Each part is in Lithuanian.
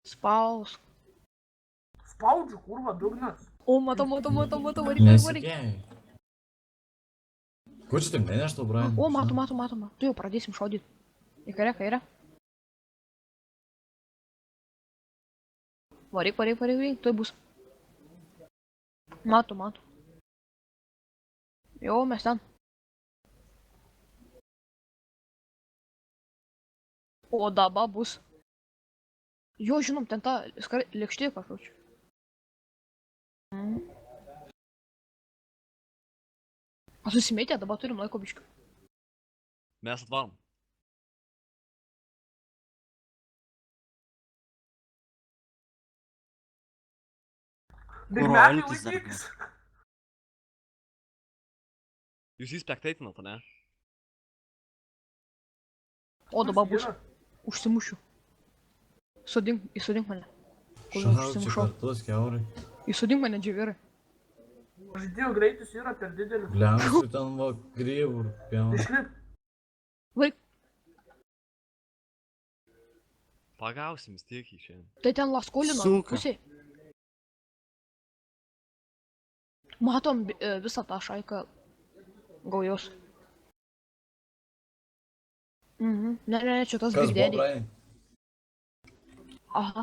Spausk. Spaudžiu, kurva, dugnas. O, matau, varyk. Nesikėjai. Kur čia taip neneštų, Brian? O, matau. Tu jau pradėsim šaudyti. Į kairę. Varyk, tuoj bus. Matau. Jo, mes ten. O dabar bus. Jo, žinom, ten ta lėkštė kažkokia. Susimetė, dabar turim laiko biškių. Mes atvarom. Bigmekai laikyks. Jūs įspekteitinat, ne? O dabar bus. Užsimušiu. Įsodink mane. Šaučiu kartus, kiaurai. Įsodink mane, džiavirai. Žaidėjo greitis yra per didelis. Lemsiu ten va grybų, pieno. Išlip. Varyk. Pagausim vis tiek į šiandien. Tai ten Laskolino Suka. pusė. Matom visą tą šaiką gaujos. Ne, čia tas Kas buvo, girdėdė. Brian? Aha.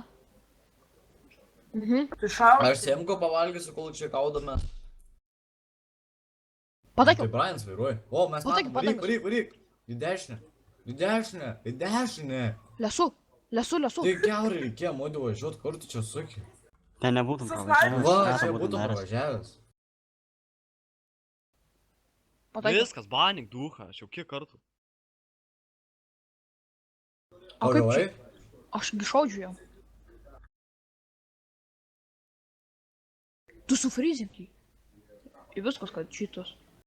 Tai šaudžiu. Aš Semko pavalgysiu, kol čia kaudame. Pataikiau. Tai Brianas vairuoja. O, mes Pataikiau, matom, pataikiau. varyk. Į dešinę. Lesu. Tai kiaurai reikėjo modu važiuot, kur tu čia suki? Ten nebūtum Su pravažiavęs. Va, ką čia būtum būtum daręs? pravažiavęs. Pataikiau. Viskas, banink duchą, aš jau kiek kartų. O kaip Pagavai? čia? Aš gi šaudžiu jam. Tu sufrizink jį. Ir viskas, kad šitos.